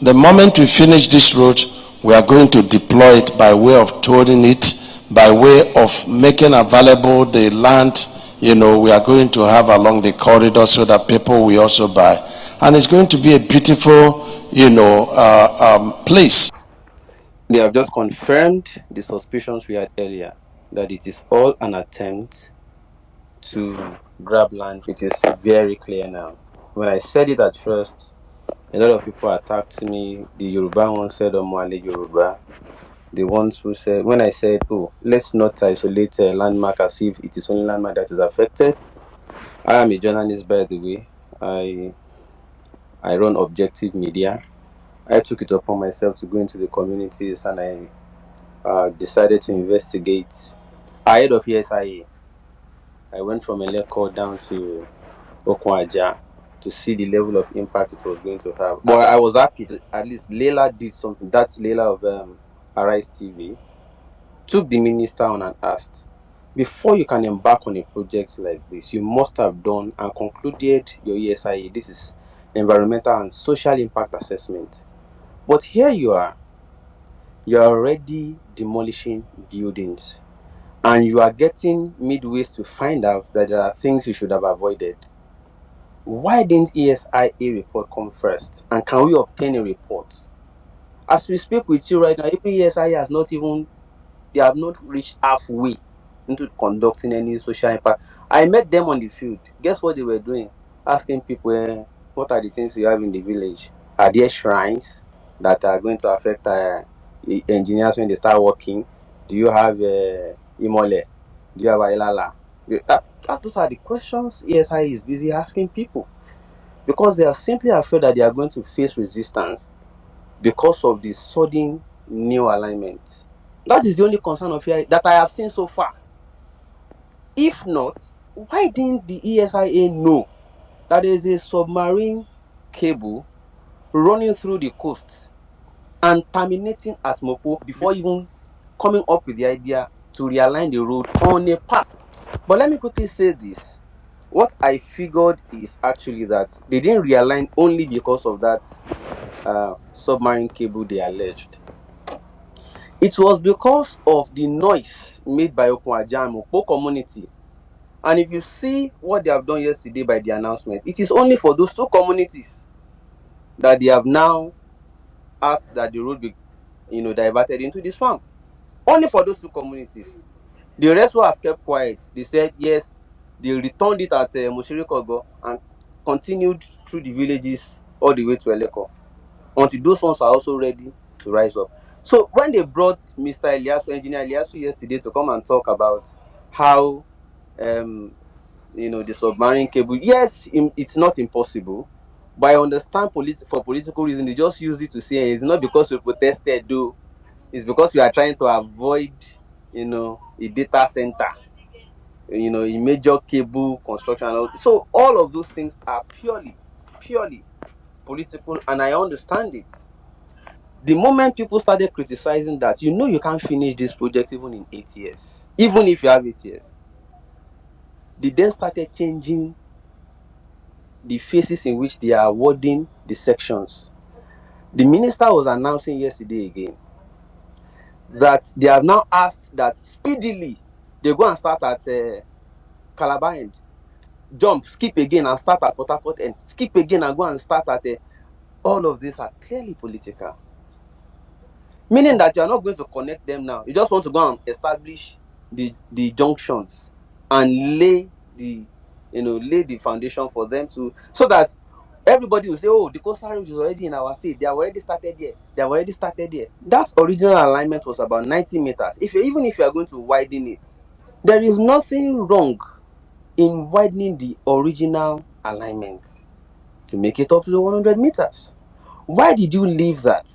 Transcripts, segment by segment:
The moment we finish this road, we are going to deploy it by way of towing it, by way of making available the land, we are going to have along the corridor so that people will also buy. And it's going to be a beautiful, place. They have just confirmed the suspicions we had earlier that it is all an attempt to grab land. It is very clear now. When I said it at first, a lot of people attacked me. The Yoruba one said, Omwale Yoruba. The ones who said, when I said, oh, let's not isolate a landmark as if it is only landmark that is affected. I am a journalist, by the way. I run objective media. I took it upon myself to go into the communities, and I decided to investigate. Ahead of ESIA, I went from Eleko down to Okwaja to see the level of impact it was going to have. But I was happy that at least Leila did something. That's Leila of Arise TV. Took the minister on and asked, before you can embark on a project like this, you must have done and concluded your ESIA. This is environmental and social impact assessment. But here you are already demolishing buildings, and you are getting midways to find out that there are things you should have avoided. Why didn't ESIA report come first? And can we obtain a report? As we speak with you right now, even ESIA they have not reached halfway into conducting any social impact. I met them on the field. Guess what they were doing? Asking people, what are the things we have in the village? Are there shrines that are going to affect engineers when they start working? Do you have Imole? Do you have Ailala? Those are the questions ESI is busy asking people, because they are simply afraid that they are going to face resistance because of the sudden new alignment. That is the only concern of here that I have seen so far. If not, why didn't the ESIA know that there is a submarine cable running through the coast and terminating at Mopo before even coming up with the idea to realign the road on a path? But let me quickly say this. What I figured is actually that they didn't realign only because of that submarine cable they alleged. It was because of the noise made by Okunwaja and Mopo community. And if you see what they have done yesterday by the announcement, it is only for those two communities that they have now asked that the road be, diverted into the swamp. Only for those two communities. The rest who have kept quiet, they said yes, they returned it at Moshirikogo and continued through the villages all the way to Eleko until those ones are also ready to rise up. So when they brought Mr. Eliasu, Engineer Eliasu, yesterday to come and talk about how the submarine cable, yes, it's not impossible, but I understand for political reasons they just use it to say it's not because we protested though, it's because we are trying to avoid a data center, a major cable construction. So all of those things are purely political, and I understand it. The moment people started criticizing that, you can't finish this project even in 8 years, even if you have 8 years, they then started changing the phases in which they are awarding the sections. The minister was announcing yesterday again that they have now asked that speedily they go and start at Calabar end, jump, skip again and start at Port Harcourt end, skip again and go and start at all of these are clearly political. Meaning that you are not going to connect them now. You just want to go and establish the junctions and lay the foundation for them so that everybody will say, oh, the coastal road is already in our state. They have already started there. That original alignment was about 90 meters. Even if you are going to widen it, there is nothing wrong in widening the original alignment to make it up to the 100 meters. Why did you leave that?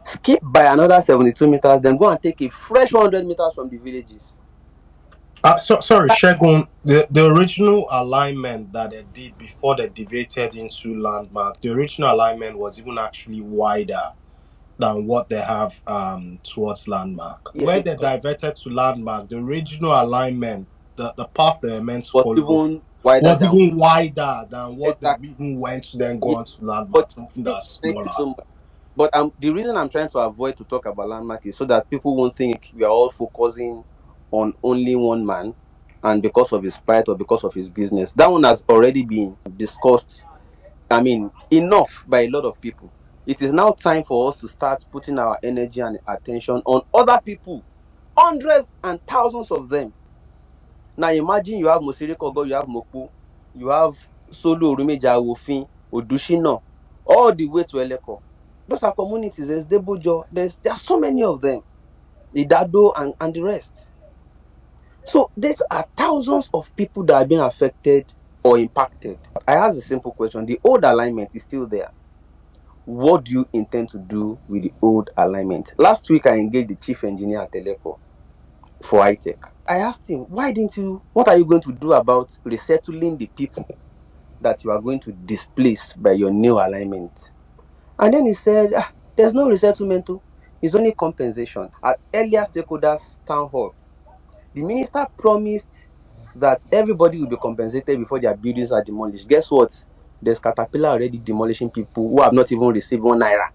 Skip by another 72 meters, then go and take a fresh 100 meters from the villages. Sorry, Segun, the original alignment that they did before they deviated into landmark, the original alignment was even actually wider than what they have towards landmark. Yes, where they diverted to landmark, the original alignment, the path they were meant to follow was even wider than what they even went to then go on to landmark, something that's smaller. But the reason I'm trying to avoid to talk about landmark is so that people won't think we are all focusing on only one man and because of his pride or because of his business. That one has already been discussed, I mean, enough by a lot of people. It is now time for us to start putting our energy and attention on other people, hundreds and thousands of them. Now imagine you have Mosiri Kogo, you have Moku, you have Solu Orumeja Wofin, Odushina, all the way to Eleko. Those are communities. There's Debojo. There are so many of them. Idado and the rest. So these are thousands of people that have been affected or impacted. I ask a simple question. The old alignment is still there. What do you intend to do with the old alignment? Last week, I engaged the chief engineer at Teleco for ITech. I asked him, what are you going to do about resettling the people that you are going to displace by your new alignment? And then he said, there's no resettlement, it's only compensation. At earlier stakeholders town hall, the minister promised that everybody will be compensated before their buildings are demolished. Guess what? There's Caterpillar already demolishing people who have not even received 1 naira.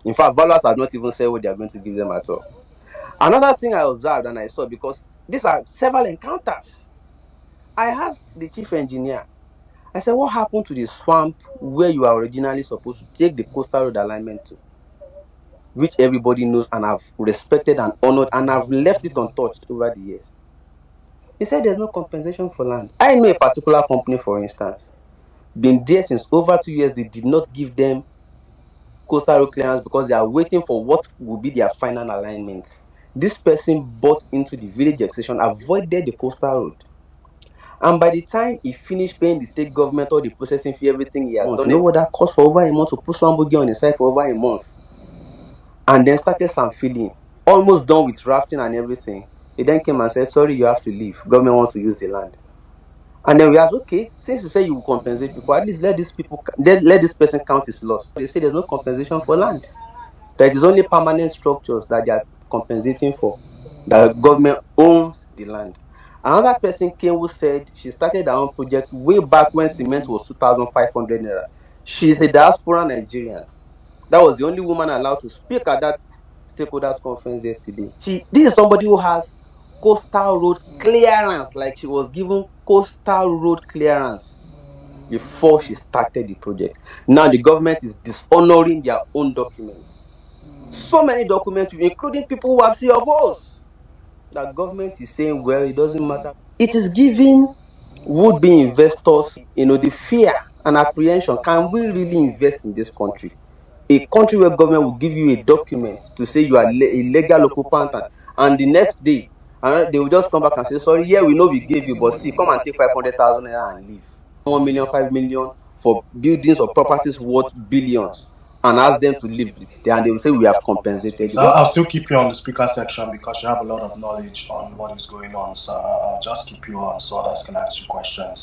In fact, valuers have not even said what they are going to give them at all. Another thing I observed and I saw, because these are several encounters, I asked the chief engineer, I said, what happened to the swamp where you are originally supposed to take the coastal road alignment to, which everybody knows and have respected and honored and have left it untouched over the years? He said there's no compensation for land. I know a particular company, for instance, been there since over 2 years. They did not give them coastal road clearance because they are waiting for what will be their final alignment. This person bought into the village extension, avoided the coastal road. And by the time he finished paying the state government all the processing fee, everything he has done, you know what that cost for over a month to put some boogie on the side for over a month? And then started some filling, almost done with rafting and everything. He then came and said, sorry, you have to leave. Government wants to use the land. And then we asked, okay, since you say you will compensate people, at least let this person count his loss. They say there's no compensation for land. That it is only permanent structures that they are compensating for. The government owns the land. Another person came who said she started her own project way back when cement was 2,500 naira. She is a diaspora Nigerian. That was the only woman allowed to speak at that stakeholders conference yesterday. This is somebody who has coastal road clearance, like she was given coastal road clearance before she started the project. Now the government is dishonoring their own documents. So many documents, including people who have CFOs, that government is saying, well, it doesn't matter. It is giving would-be investors, the fear and apprehension. Can we really invest in this country? A country where government will give you a document to say you are a legal occupant, and the next day, they will just come back and say, sorry, yeah, we know we gave you, but see, come and take 500,000 naira and leave. 1 million, 5 million for buildings or properties worth billions, and ask them to leave, and they will say we have compensated. So I'll still keep you on the speaker section because you have a lot of knowledge on what is going on. So I'll just keep you on so others can ask you questions.